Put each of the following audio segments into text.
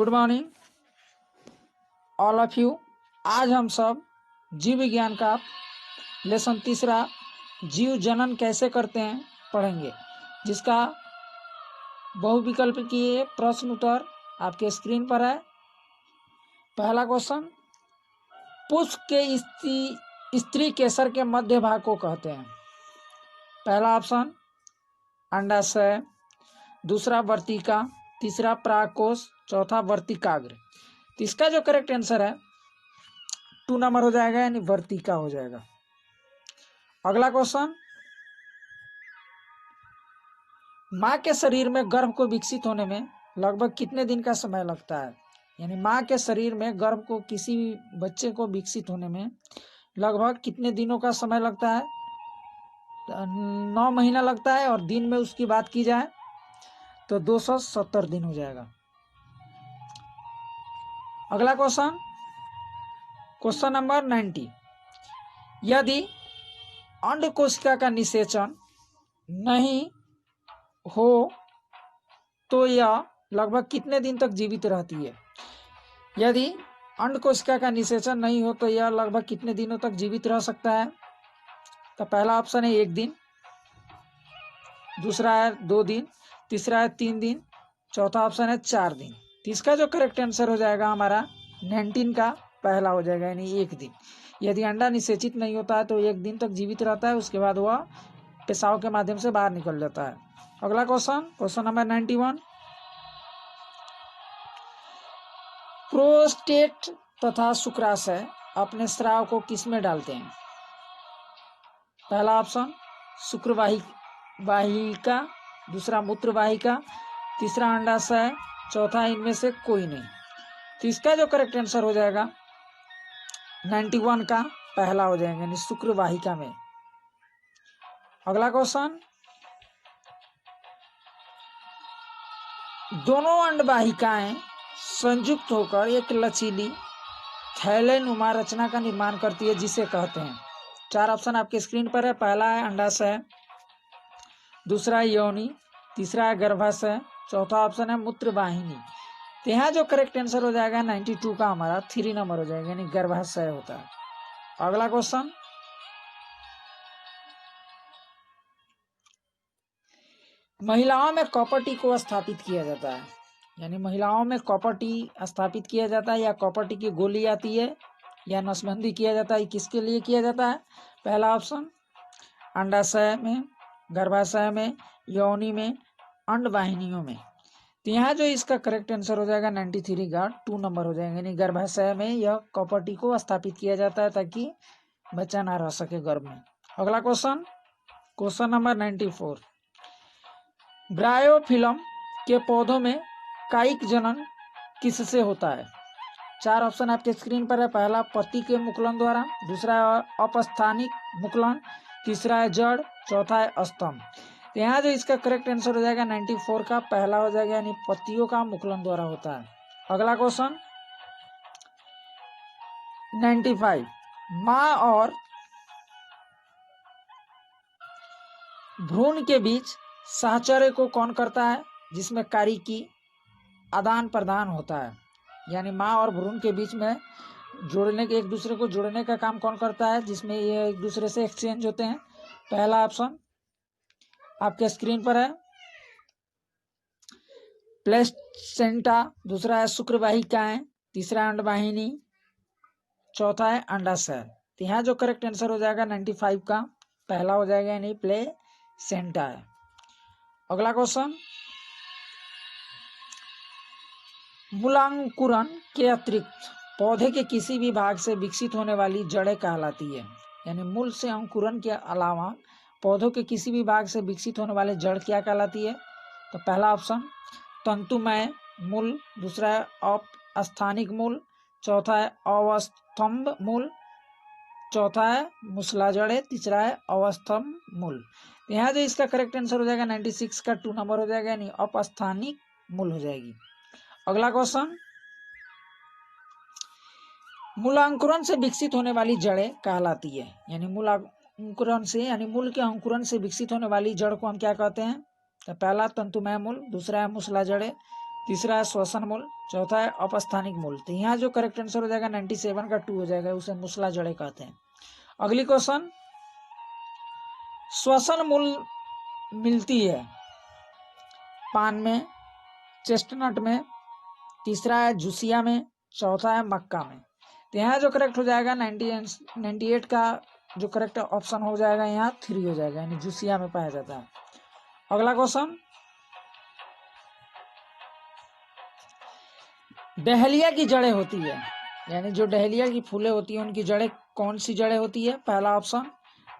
Good morning all of you. आज हम सब जीव विज्ञान का लेसन तीसरा जीव जनन कैसे करते हैं पढ़ेंगे, जिसका बहुविकल्प की प्रश्न उत्तर आपके स्क्रीन पर है। पहला क्वेश्चन, पुष्प के स्त्री केसर के मध्य भाग को कहते हैं। पहला ऑप्शन अंडाशय, दूसरा वर्तिका, तीसरा परागकोश, चौथा वर्तिकाग्र। तो इसका जो करेक्ट आंसर है 2 नंबर हो जाएगा, यानी वर्तिका हो जाएगा। अगला क्वेश्चन, माँ के शरीर में गर्भ को विकसित होने में लगभग कितने दिन का समय लगता है? यानी माँ के शरीर में गर्भ को किसी भी बच्चे को विकसित होने में लगभग कितने दिनों का समय लगता है? 9 महीना लगता है, और दिन में उसकी बात की जाए तो 270 दिन हो जाएगा। अगला क्वेश्चन, क्वेश्चन नंबर 90, यदि अंड कोशिका का निषेचन नहीं हो तो यह लगभग कितने दिन तक जीवित रहती है? यदि अंड कोशिका का निषेचन नहीं हो तो यह लगभग कितने दिनों तक जीवित रह सकता है? तो पहला ऑप्शन है 1 दिन, दूसरा है 2 दिन, तीसरा है 3 दिन, चौथा ऑप्शन है 4 दिन। तो इसका जो करेक्ट आंसर हो जाएगा हमारा 19 का पहला हो जाएगा, यानी 1 दिन। यदि अंडा निषेचित नहीं होता है तो 1 दिन तक जीवित रहता है, उसके बाद वह पेशाब के माध्यम से बाहर निकल जाता है। अगला क्वेश्चन, क्वेश्चन नंबर 91, प्रोस्टेट तथा शुक्राशय अपने स्राव को किसमें डालते हैं? पहला ऑप्शन शुक्रवाहिका, दूसरा मूत्रवाहिका, तीसरा अंडाशय, चौथा इनमें से कोई नहीं। तो इसका जो करेक्ट आंसर हो जाएगा 91 का पहला हो जाएगा, यानी शुक्रवाहिका में। अगला क्वेश्चन, दोनों अंडवाहिकाएं संयुक्त होकर एक लचीली थैलेनुमा रचना का निर्माण करती है, जिसे कहते हैं। 4 ऑप्शन आपके स्क्रीन पर है। पहला है अंडाशय, दूसरा है योनि, तीसरा है गर्भाशय, चौथा ऑप्शन है मूत्रवाहिनी। तो यहाँ जो करेक्ट आंसर हो जाएगा 92 का हमारा 3 नंबर हो जाएगा, यानी गर्भाशय होता है। अगला क्वेश्चन, महिलाओं में कॉपर टी को स्थापित किया जाता है। यानी महिलाओं में कॉपर टी स्थापित किया जाता है, या कॉपर टी की गोली आती है, या नसबंदी किया जाता है। किसके लिए किया जाता है? पहला ऑप्शन अंडाशय में, गर्भाशय में, योनि में, अंडवाहिनियों में। तो यहाँ जो इसका करेक्ट आंसर हो जाएगा 93 का 2 नंबर हो जाएगा, यानी गर्भाशय में यह कॉपर टी को स्थापित किया जाता है ताकि बच्चा ना रह सके गर्भ में। अगला क्वेश्चन, क्वेश्चन नंबर 94, ब्रायोफिलम के पौधों में कायिक जनन किससे होता है? 4 ऑप्शन आपके स्क्रीन पर है। पहला पत्ती के मुकुलन द्वारा, दूसरा है अपस्थानिक मुकुलन, तीसरा है जड़, चौथा है स्तंभ। तो यहाँ जो इसका करेक्ट आंसर हो जाएगा 94 का पहला हो जाएगा, यानी पत्तियों का मुकुलन द्वारा होता है। अगला क्वेश्चन 95, माँ और भ्रूण के बीच साहचर्य को कौन करता है, जिसमें कार्य की आदान प्रदान होता है? यानी माँ और भ्रूण के बीच में जोड़ने के, एक दूसरे को जोड़ने का काम कौन करता है, जिसमें ये एक दूसरे से एक्सचेंज होते हैं? पहला ऑप्शन आपके स्क्रीन पर है, प्लेसेंटा, दूसरा है शुक्रवाहिकाएं, तीसरा अंडवाहिनी, चौथा है अंडाशय। तो यहाँ जो करेक्ट आंसर हो जाएगा 95 का पहला हो जाएगा, यानी प्लेसेंटा है। अगला क्वेश्चन, मूलांकुरण के अतिरिक्त पौधे के किसी भी भाग से विकसित होने वाली जड़ें कहलाती है। यानी मूल से अंकुरण के अलावा पौधों के किसी भी भाग से विकसित होने वाले जड़ क्या कहलाती है? तो पहला ऑप्शन तंतुमय मूल, दूसरा है अपस्थानिक मूल, चौथा है अवस्थम्भ मूल, चौथा है मूसलाजड़े, तीसरा है अवस्थम्भ मूल। यहाँ जो इसका करेक्ट आंसर हो जाएगा 96 का 2 नंबर हो जाएगा, यानी अपस्थानिक मूल हो जाएगी। अगला क्वेश्चन, मूलांकुरण से विकसित होने वाली जड़ें कहलाती है। यानी मूलांकुरण से, यानी मूल के अंकुरण से विकसित होने वाली जड़ को हम क्या कहते हैं? तो पहला तंतुमय मूल, दूसरा है मूसलाजड़े, तीसरा है श्वसन मूल, चौथा है अपस्थानिक मूल। तो यहाँ जो करेक्ट आंसर हो जाएगा 97 का 2 हो जाएगा, उसे मूसला जड़े कहते हैं। अगली क्वेश्चन, श्वसन मूल मिलती है पान में, चेस्टनट में, तीसरा है जूसिया में, चौथा है मक्का में। तो यहाँ जो करेक्ट हो जाएगा 98 का जो करेक्ट ऑप्शन हो जाएगा यहाँ 3 हो जाएगा, यानी जूसिया में पाया जाता है। अगला क्वेश्चन, डहलिया की जड़ें होती है, यानी जो डहलिया की फूलें होती है उनकी जड़ें कौन सी जड़ें होती है? पहला ऑप्शन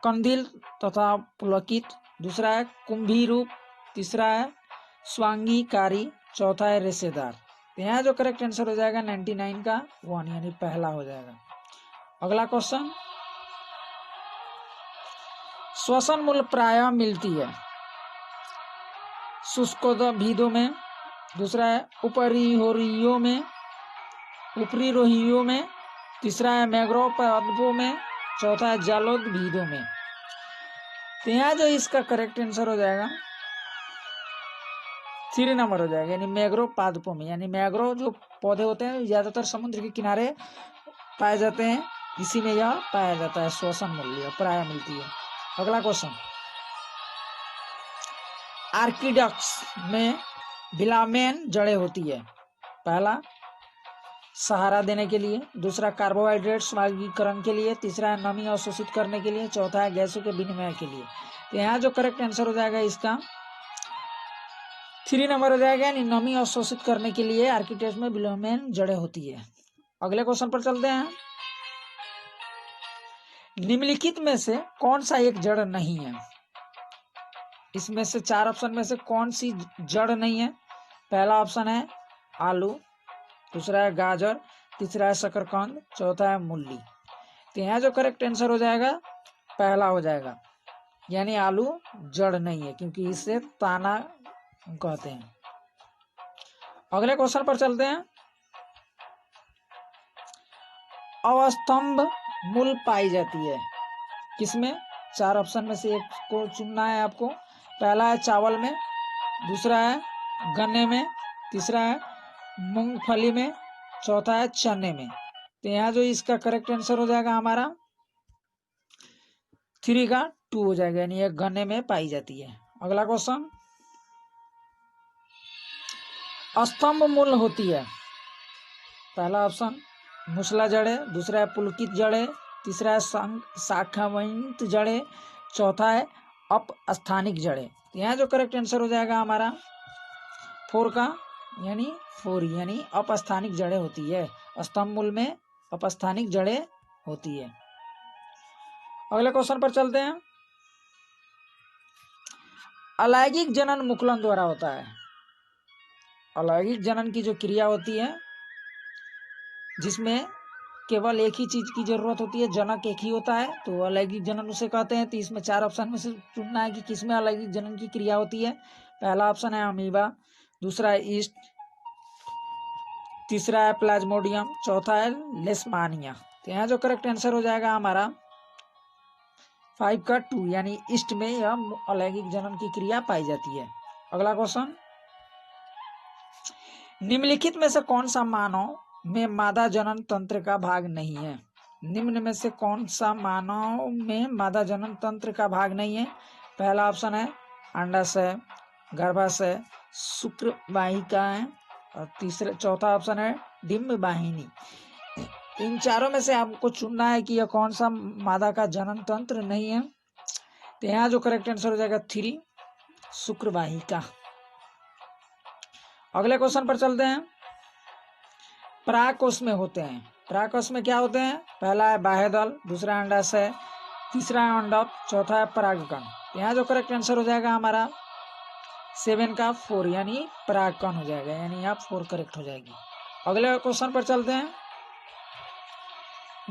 कंदील तथा पुलकित, दूसरा है कुंभी रूप, तीसरा है स्वांगीकारी, चौथा है रेशेदार। तो यहाँ जो करेक्ट आंसर हो जाएगा 99 का 1, यानी पहला हो जाएगा। अगला क्वेश्चन, श्वसन मूल प्रायः मिलती है शुष्कोद्भिदों में, दूसरा है ऊपरी रोहियों में, तीसरा है मैंग्रोव पादपों में, चौथा है जलोद्भिदों में। तो यहाँ जो इसका करेक्ट आंसर हो जाएगा 3 नंबर हो जाएगा, यानी मैंग्रोव पादपों में। यानी मैंग्रोव जो पौधे होते हैं ज्यादातर समुद्र के किनारे पाए जाते हैं, इसी में यह पाया जाता है श्वसन मूल प्रायः मिलती है। अगला क्वेश्चन, आर्किडक्स में विलामेन जड़ें होती है, पहला सहारा देने के लिए, दूसरा कार्बोहाइड्रेट स्मागीकरण के लिए, तीसरा है नमी अवशोषित करने के लिए, चौथा है गैसों के विनिमय के लिए। तो यहाँ जो करेक्ट आंसर हो जाएगा इसका 3 नंबर हो जाएगा, यानी नमी अवशोषित करने के लिए आर्किडक्स में विलामेन जड़ें होती है। अगले क्वेश्चन पर चलते हैं, निम्नलिखित में से कौन सा एक जड़ नहीं है? इसमें से 4 ऑप्शन में से कौन सी जड़ नहीं है? पहला ऑप्शन है आलू, दूसरा है गाजर, तीसरा है शकरकंद, चौथा है मूली। तो यहाँ जो करेक्ट आंसर हो जाएगा पहला हो जाएगा, यानी आलू जड़ नहीं है, क्योंकि इसे ताना कहते हैं। अगले क्वेश्चन पर चलते हैं, अवस्तंभ मूल पाई जाती है किसमें? 4 ऑप्शन में से एक को चुनना है आपको। पहला है चावल में, दूसरा है गन्ने में, तीसरा है मूंगफली में, चौथा है चने में। तो यहाँ जो इसका करेक्ट आंसर हो जाएगा हमारा 3 का 2 हो जाएगा, यानी एक गन्ने में पाई जाती है। अगला क्वेश्चन, स्तंभ मूल होती है, पहला ऑप्शन मूसला जड़े, दूसरा है पुलकित जड़े, तीसरा है शाखावंत जड़े, चौथा है अपस्थानिक जड़े। यहाँ जो करेक्ट आंसर हो जाएगा हमारा 4 का, यानी 4, यानी अपस्थानिक जड़े होती है। स्तंभ मूल में अपस्थानिक जड़े होती है। अगले क्वेश्चन पर चलते हैं, अलैंगिक जनन मुकुलन द्वारा होता है। अलैंगिक जनन की जो क्रिया होती है जिसमें केवल एक ही चीज की जरूरत होती है, जनक एक ही होता है, तो अलैंगिक जनन उसे कहते हैं। तो इसमें 4 ऑप्शन में से चुनना है कि किसमें अलैंगिक जनन की क्रिया होती है। पहला ऑप्शन है अमीबा, दूसरा है ईस्ट, तीसरा है प्लाज्मोडियम, चौथा है लेशमानिया। तो यहाँ जो करेक्ट आंसर हो जाएगा हमारा 5 का 2, यानी ईस्ट में यह अलैंगिक जनन की क्रिया पाई जाती है। अगला क्वेश्चन, निम्नलिखित में से कौन सा मानव में मादा जनन तंत्र का भाग नहीं है? निम्न में से कौन सा मानव में मादा जनन तंत्र का भाग नहीं है? पहला ऑप्शन है अंडाशय, गर्भाशय, शुक्रवाहिका है, और चौथा ऑप्शन है डिंब वाहिनी। इन चारों में से आपको चुनना है कि यह कौन सा मादा का जनन तंत्र नहीं है। तो यहाँ जो करेक्ट आंसर हो जाएगा 3, शुक्रवाहिका। अगले क्वेश्चन पर चलते हैं, परागकोश में होते हैं। परागकोश में क्या होते हैं? पहला है बाह्यदल, दूसरा अंडाशय, तीसरा है अंडक, चौथा है परागकण। यहाँ जो करेक्ट आंसर हो जाएगा हमारा 7 का 4, यानी परागकण हो जाएगा, यानी यहाँ 4 करेक्ट हो जाएगी। अगले क्वेश्चन पर चलते हैं,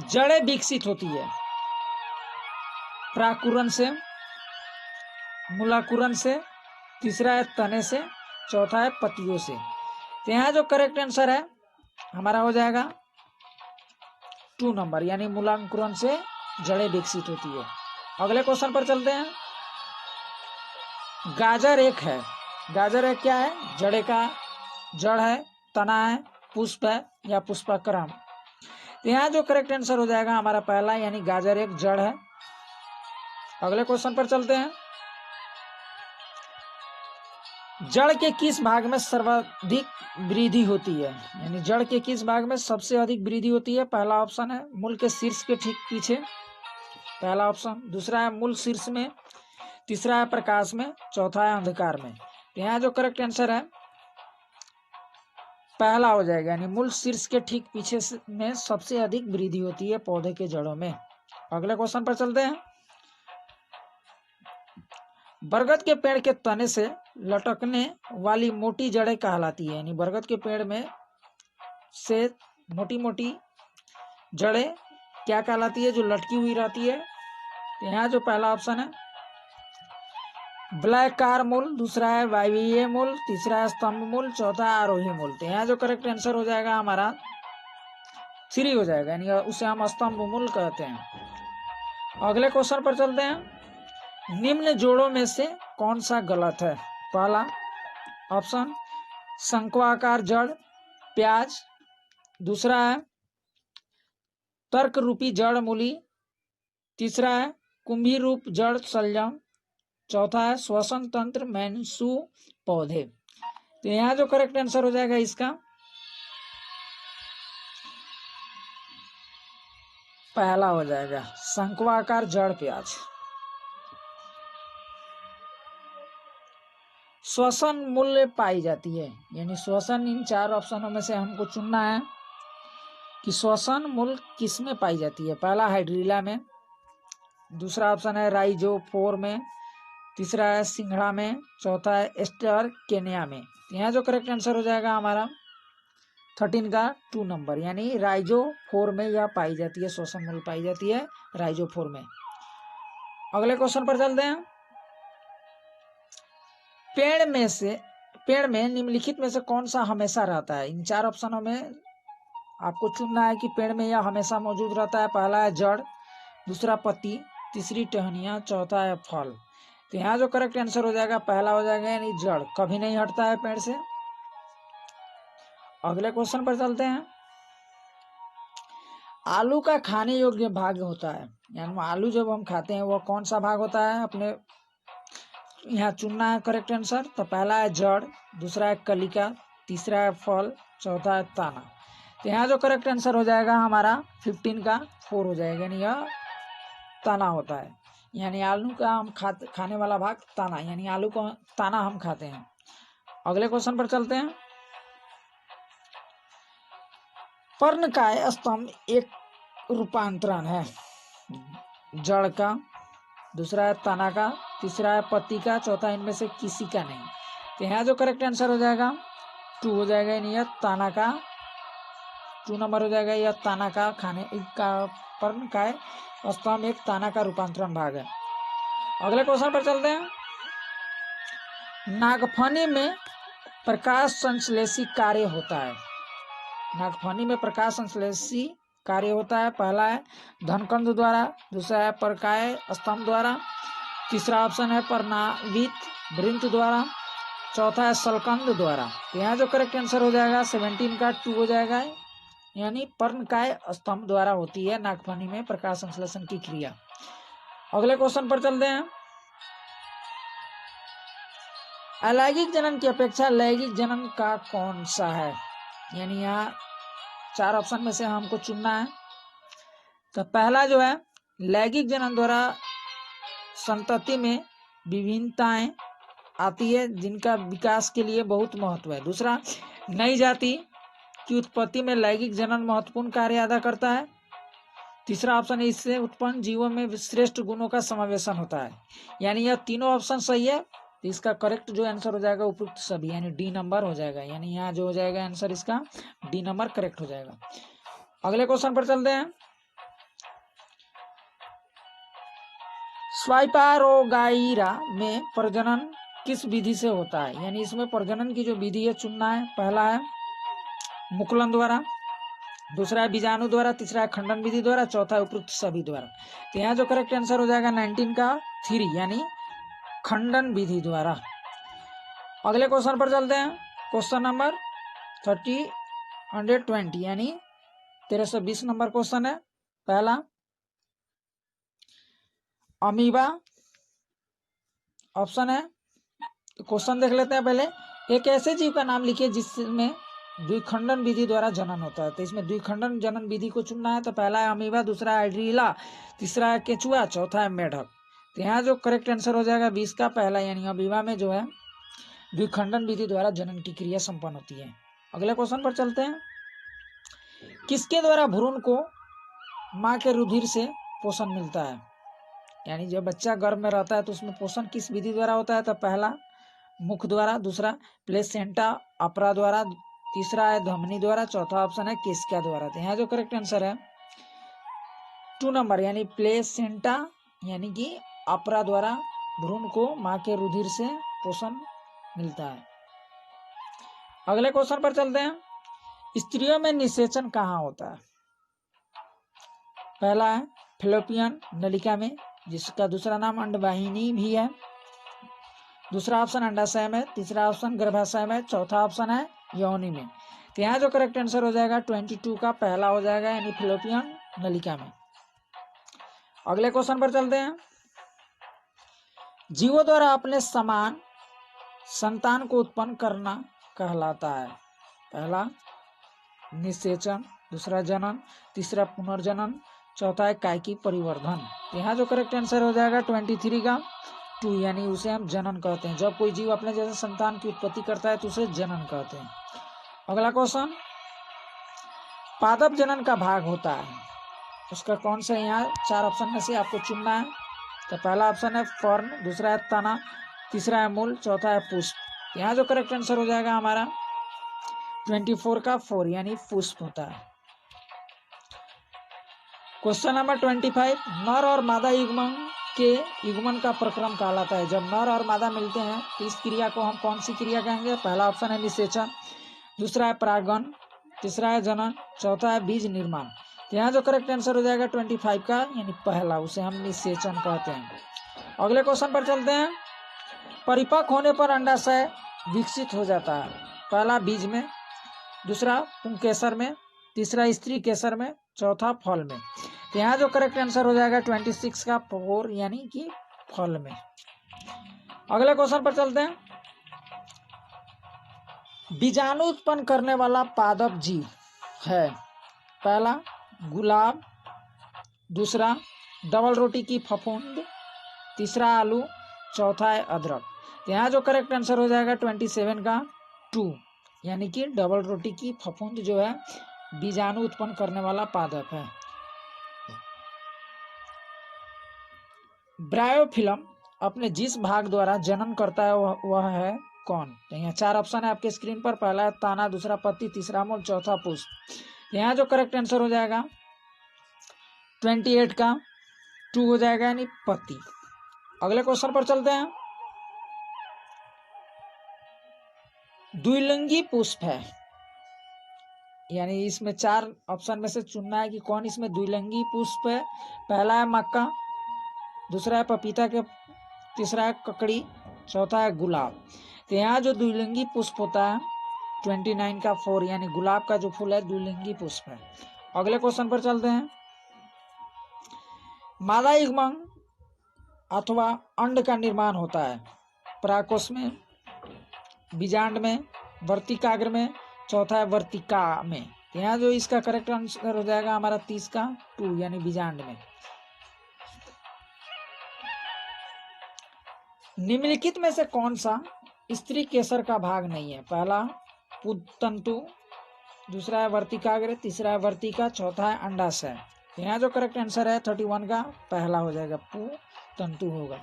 जड़ें विकसित होती है परागकुंरण से, मूलाकुंरण से, तीसरा है तने से, चौथा है पत्तियों से। तो यहाँ जो करेक्ट आंसर है हमारा हो जाएगा 2 नंबर, यानी मूलाकुंरण से जड़ें विकसित होती है। अगले क्वेश्चन पर चलते हैं, गाजर एक है, गाजर एक क्या है? जड़े का जड़ है, तना है, पुष्प है या पुष्पक्रम। तो यहाँ जो करेक्ट आंसर हो जाएगा हमारा पहला, यानी गाजर एक जड़ है। अगले क्वेश्चन पर चलते हैं। जड़ के किस भाग में सर्वाधिक वृद्धि होती है, यानी जड़ के किस भाग में सबसे अधिक वृद्धि होती है। पहला ऑप्शन है मूल के शीर्ष के ठीक पीछे, पहला ऑप्शन। दूसरा है मूल शीर्ष में, तीसरा है प्रकाश में, चौथा है अंधकार में। तो यहाँ जो करेक्ट आंसर है पहला हो जाएगा, यानी मूल शीर्ष के ठीक पीछे में सबसे अधिक वृद्धि होती है पौधे के जड़ों में। अगले क्वेश्चन पर चलते हैं। बरगद के पेड़ के तने से लटकने वाली मोटी जड़ें कहलाती है, यानी बरगद के पेड़ में से मोटी मोटी जड़ें क्या कहलाती है, जो लटकी हुई रहती है। यहाँ जो पहला ऑप्शन है ब्लैक कार मूल, दूसरा है वायवीय मूल, तीसरा है स्तंभ मूल, चौथा है आरोही मूल। तो यहाँ जो करेक्ट आंसर हो जाएगा हमारा 3 हो जाएगा, यानी उसे हम स्तंभ मूल कहते हैं। अगले क्वेश्चन पर चलते हैं। निम्न जोड़ों में से कौन सा गलत है। पहला ऑप्शन शंक्वाकार जड़ प्याज, दूसरा है तर्क रूपी जड़ मूली, तीसरा है कुंभी रूप जड़ शलजम, चौथा है श्वसन तंत्र मैंसू पौधे। तो यहाँ जो करेक्ट आंसर हो जाएगा इसका पहला हो जाएगा शंक्वाकार जड़ प्याज। श्वसन मूल्य पाई जाती है, यानी श्वसन इन 4 ऑप्शनों में से हमको चुनना है कि श्वसन मूल किस में पाई जाती है। पहला हाइड्रीला में, दूसरा ऑप्शन है राइजोफोर में, तीसरा है सिंघड़ा में, चौथा है एस्टर केनिया में। यहाँ जो करेक्ट आंसर हो जाएगा हमारा 13 का 2 नंबर, यानी राइजोफोर में यह पाई जाती है, श्वसन मूल पाई जाती है राइजोफोर में। अगले क्वेश्चन पर चलते हैं। पेड़ में निम्नलिखित में से कौन सा हमेशा रहता है। इन 4 ऑप्शनों में आपको चुनना है कि पेड़ में यह हमेशा मौजूद रहता है। पहला है जड़, दूसरा पत्ती, तीसरी टहनियाँ, चौथा है फल। तो यहाँ जो करेक्ट आंसर हो जाएगा पहला हो जाएगा, यानी जड़ कभी नहीं हटता है पेड़ से। अगले क्वेश्चन पर चलते हैं। आलू का खाने योग्य भाग होता है, यानी आलू जब हम खाते हैं वह कौन सा भाग होता है, अपने यहाँ चुनना है करेक्ट आंसर। तो पहला है जड़, दूसरा है कलिका, तीसरा है फल, चौथा है ताना। तो यहाँ जो करेक्ट आंसर हो जाएगा हमारा 15 का 4 हो जाएगा, यानी यह ताना होता है, यानी आलू का हम खाने वाला भाग ताना, यानी आलू को ताना हम खाते हैं। अगले क्वेश्चन पर चलते हैं। पर्णकाय स्तंभ एक रूपांतरण है, जड़ का, दूसरा है तना का, तीसरा है पत्ती का, चौथा इनमें से किसी का नहीं। तो यहाँ जो करेक्ट आंसर हो जाएगा 2 हो जाएगा, यानी यह ताना का 2 नंबर हो जाएगा। यह ताना का खाने का पर्णकाय स्तंभ एक ताना का रूपांतरण भाग है। अगले क्वेश्चन पर चलते हैं। नागफनी में प्रकाश संश्लेषी कार्य होता है, नागफनी में प्रकाश संश्लेषी कार्य होता है। पहला है धनकंद द्वारा, दूसरा है पर्णकाय स्तंभ द्वारा, तीसरा ऑप्शन है पर्णावित वृंत द्वारा, चौथा है सलकंद द्वारा। तो यहाँ जो करेक्ट आंसर हो जाएगा 17 का 2 हो जाएगा, यानी पर्णकाय स्तंभ द्वारा होती है नागफनी में प्रकाश संश्लेषण की क्रिया। अगले क्वेश्चन पर चलते हैं। अलैंगिक जनन की अपेक्षा लैंगिक जनन का कौन सा है, यानी यहाँ 4 ऑप्शन में से हमको चुनना है। तो पहला जो है लैंगिक जनन द्वारा संतति में विभिन्नताएं आती है जिनका विकास के लिए बहुत महत्व है। दूसरा, नई जाति की उत्पत्ति में लैंगिक जनन महत्वपूर्ण कार्य अदा करता है। तीसरा ऑप्शन है इससे उत्पन्न जीवों में श्रेष्ठ गुणों का समावेशन होता है, यानी यह तीनों ऑप्शन सही है। तो इसका करेक्ट जो आंसर हो जाएगा उपयुक्त सभी, यानी डी नंबर हो जाएगा, यानी यहाँ जो हो जाएगा आंसर इसका डी नंबर करेक्ट हो जाएगा। अगले क्वेश्चन पर चलते हैं। स्वाइपारोगाइरा में प्रजनन किस विधि से होता है, यानी इसमें प्रजनन की जो विधि है चुनना है। पहला है मुकुलन द्वारा, दूसरा है बीजाणु द्वारा, तीसरा है खंडन विधि द्वारा, चौथा है उपयुक्त सभी द्वारा। तो यहाँ जो करेक्ट आंसर हो जाएगा 19 का 3, यानी खंडन विधि द्वारा। अगले क्वेश्चन पर चलते हैं। क्वेश्चन नंबर 120 यानी 1320 नंबर क्वेश्चन है। पहला अमीबा ऑप्शन है। क्वेश्चन देख लेते हैं पहले। एक ऐसे जीव का नाम लिखिए जिसमें द्विखंडन विधि द्वारा जनन होता है। तो इसमें द्विखंडन जनन विधि को चुनना है। तो पहला है अमीबा, दूसरा है एड्रीला, तीसरा है केचुआ, चौथा है मेढक। तो यहाँ जो करेक्ट आंसर हो जाएगा 20 का पहला, यानी अमीबा में जो है द्विखंडन विधि द्वारा जनन की क्रिया संपन्न होती है। अगले क्वेश्चन पर चलते हैं। किसके द्वारा भ्रूण को माँ के रुधिर से पोषण मिलता है? यानी जब बच्चा गर्भ में रहता है तो उसमें पोषण किस विधि द्वारा होता है? तो पहला मुख द्वारा, दूसरा प्लेसेंटा अपरा द्वारा, तीसरा है धमनी द्वारा, चौथा ऑप्शन है केसिका द्वारा। तो यहाँ जो करेक्ट आंसर है 2 नंबर यानी प्लेसेंटा यानी कि अपरा द्वारा भ्रूण को माँ के रुधिर से पोषण मिलता है। अगले क्वेश्चन पर चलते हैं। स्त्रियों में निषेचन कहाँ होता है? पहला है फैलोपियन नलिका में, जिसका दूसरा नाम अंडवाहिनी भी है, दूसरा ऑप्शन अंडाशय में, तीसरा ऑप्शन गर्भाशय में, चौथा ऑप्शन है योनि में। तो यहाँ जो करेक्ट आंसर हो जाएगा 22 का पहला हो जाएगा, यानी फैलोपियन नलिका में। अगले क्वेश्चन पर चलते हैं। जीवों द्वारा अपने समान संतान को उत्पन्न करना कहलाता है। पहला निषेचन, दूसरा जनन, तीसरा पुनर्जनन, चौथा है कायिकी परिवर्धन। यहाँ जो करेक्ट आंसर हो जाएगा 23 का 2 यानी उसे हम जनन कहते हैं। जब कोई जीव अपने जैसे संतान की उत्पत्ति करता है तो उसे जनन कहते हैं। अगला क्वेश्चन, पादप जनन का भाग होता है, उसका कौन सा? यहाँ 4 ऑप्शन में से आपको चुनना है। तो पहला ऑप्शन है फर्न, दूसरा है तना, तीसरा है मूल, चौथा है पुष्प। यहाँ जो करेक्ट आंसर हो जाएगा हमारा 24 का 4 यानी पुष्प होता है। क्वेश्चन नंबर 25, नर और मादा युग्मन के युग्मन का प्रक्रम कहलाता है। जब नर और मादा मिलते हैं तो इस क्रिया को हम कौन सी क्रिया कहेंगे? पहला ऑप्शन है निषेचन, दूसरा है परागन, तीसरा है जनन, चौथा है बीज निर्माण। तो यहाँ जो करेक्ट आंसर हो जाएगा 25 का यानी पहला, उसे हम निषेचन कहते हैं। अगले क्वेश्चन पर चलते हैं। परिपक्व होने पर अंडाशय विकसित हो जाता है। पहला बीज में, दूसरा पुंकेसर में, तीसरा स्त्री केसर में, चौथा फल में। तो यहाँ जो करेक्ट आंसर हो जाएगा 26 का 4 यानी कि फल में। अगले क्वेश्चन पर चलते हैं। बीजाणु उत्पन्न करने वाला पादप जीव है। पहला गुलाब, दूसरा डबल रोटी की फफूंद, तीसरा आलू, चौथा है अदरक। यहाँ जो करेक्ट आंसर हो जाएगा 27 का 2 यानी कि डबल रोटी की फफूंद जो है बीजाणु उत्पन्न करने वाला पादप है। ब्रायोफिलम अपने जिस भाग द्वारा जनन करता है वह है कौन? तो यहाँ 4 ऑप्शन है आपके स्क्रीन पर। पहला है ताना, दूसरा पत्ती, तीसरा मूल, चौथा पुष्प। यहाँ जो करेक्ट आंसर हो जाएगा 28 का 2 हो जाएगा यानी पत्ती। अगले क्वेश्चन पर चलते हैं। द्विलिंगी पुष्प है, यानी इसमें 4 ऑप्शन में से चुनना है कि कौन इसमें द्विलिंगी पुष्प है। पहला है मक्का, दूसरा है पपीता के, तीसरा है ककड़ी, चौथा है गुलाब। तो यहाँ जो द्विलिंगी पुष्प होता है 29 का 4 यानी गुलाब का जो फूल है द्विलिंगी पुष्प है। अगले क्वेश्चन पर चलते हैं। मादा युग्मन अथवा अंड का निर्माण होता है परागकोश में, बीजांड में, वर्तिकाग्र में, चौथा है वर्तिका में। यहाँ जो इसका करेक्ट आंसर हो जाएगा हमारा 30 का 2 यानी बीजांड में। निम्नलिखित में से कौन सा स्त्री केसर का भाग नहीं है? पहला पुतंतु, दूसरा है वर्तिकाग्र, तीसरा है वर्तिका, चौथा है अंडाशय। यहाँ जो करेक्ट आंसर है 31 का पहला हो जाएगा, पुतंतु होगा।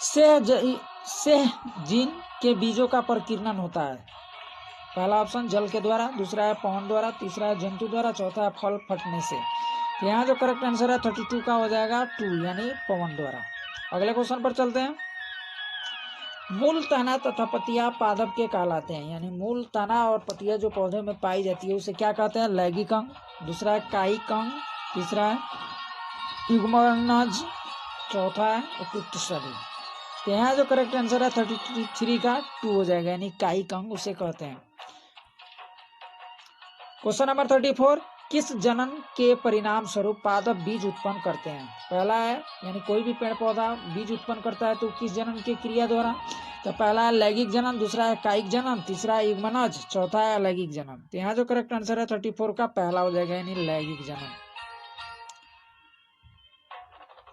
सेह जीन के बीजों का प्रकीर्णन होता है। पहला ऑप्शन जल के द्वारा, दूसरा है पवन द्वारा, तीसरा है जंतु द्वारा, चौथा है फल फटने से। तो यहाँ जो करेक्ट आंसर है 32 का हो जाएगा 2 यानी पवन द्वारा। अगले क्वेश्चन पर चलते हैं। मूल तना तथा पतिया पादप के कहलाते हैं, यानी मूल तना और पतिया जो पौधे में पाई जाती है उसे क्या कहते हैं? लैंगिक अंग, दूसरा है कायिक अंग, तीसरा है युग्मनज, चौथा है उपयुक्त सभी। तो यहाँ जो करेक्ट आंसर है 33 का 2 हो जाएगा, यानी कायिक अंग उसे कहते हैं। क्वेश्चन नंबर 34, किस जनन के परिणाम स्वरूप पादप बीज उत्पन्न करते हैं? पहला है, यानी कोई भी पेड़ पौधा बीज उत्पन्न करता है तो किस जनन की क्रिया द्वारा? तो पहला है लैंगिक जनन, दूसरा है कायिक जनन, तीसरा है युग्मनज, चौथा है अलैंगिक जनन। तो यहाँ जो करेक्ट आंसर है 34 का पहला हो जाएगा, यानी लैंगिक जनन।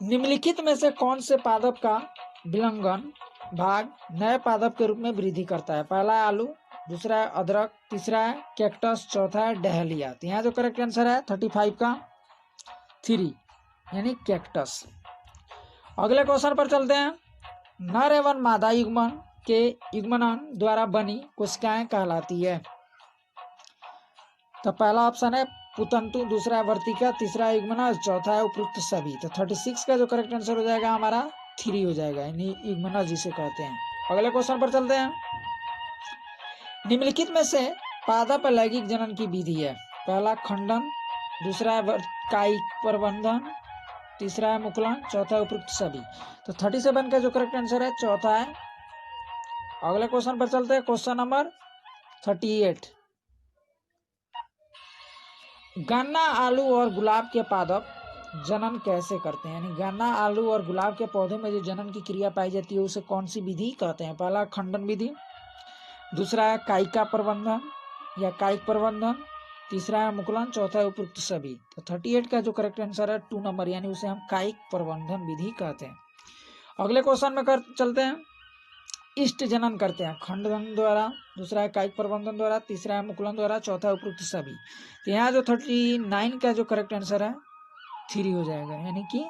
निम्नलिखित में से कौन से पादप का विलंगन भाग नए पादप के रूप में वृद्धि करता है? पहला है आलू, दूसरा है अदरक, तीसरा है कैक्टस, चौथा है डहेलिया। तो यहाँ जो करेक्ट आंसर है 35 का 3, यानी कैक्टस। अगले क्वेश्चन पर चलते हैं। नर एवं मादा युग्मन के युग्मनन द्वारा बनी कोशिकाएं कहलाती है? तो पहला ऑप्शन है पुतंतु, दूसरा है वर्तिका, तीसरा है युग्मनज, चौथा है उपयुक्त सभी। तो 36 का जो करेक्ट आंसर हो जाएगा हमारा 3 हो जाएगा, यानी युग्मनज जिसे कहते हैं। अगले क्वेश्चन पर चलते हैं। निम्नलिखित में से पादप लैंगिक जनन की विधि है? पहला खंडन, दूसरा है कायिक प्रबंधन, तीसरा है मुकुलन, चौथा है उपयुक्त सभी। तो 37 का जो करेक्ट आंसर है चौथा है। अगले क्वेश्चन पर चलते हैं। क्वेश्चन नंबर 38, गन्ना, आलू और गुलाब के पादप जनन कैसे करते हैं? यानी गन्ना, आलू और गुलाब के पौधे में जो जनन की क्रिया पाई जाती है उसे कौन सी विधि कहते हैं? पहला खंडन विधि, दूसरा है कायिका प्रबंधन या कायिक प्रबंधन, तीसरा है मुकुलन, चौथा है उपयुक्त सभी। तो 38 का जो करेक्ट आंसर है 2 नंबर, यानी उसे हम कायिक प्रबंधन विधि कहते हैं। अगले क्वेश्चन में चलते हैं। इष्ट जनन करते हैं खंडन द्वारा, दूसरा है कायिक प्रबंधन द्वारा, तीसरा है मुकुलन द्वारा, चौथा है उपयुक्त सभी। तो यहाँ जो 39 का जो करेक्ट आंसर है 3 हो जाएगा, यानी कि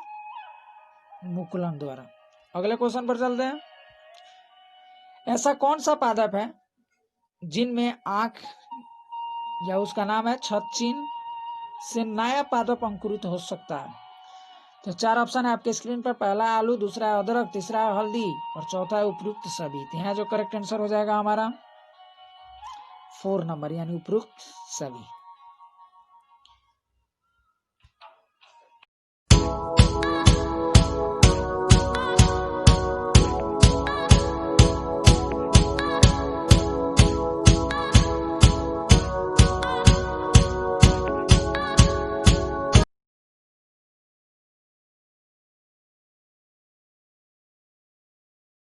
मुकुलन द्वारा। अगले क्वेश्चन पर चलते हैं। ऐसा कौन सा पादप है जिनमें आंख या उसका नाम है छत चिन्ह से नया पादप अंकुरित हो सकता है? तो 4 ऑप्शन है आपके स्क्रीन पर। पहला है आलू, दूसरा है अदरक, तीसरा है हल्दी और चौथा है उपयुक्त सभी। तो यहाँ जो करेक्ट आंसर हो जाएगा हमारा 4 नंबर, यानी उपयुक्त सभी।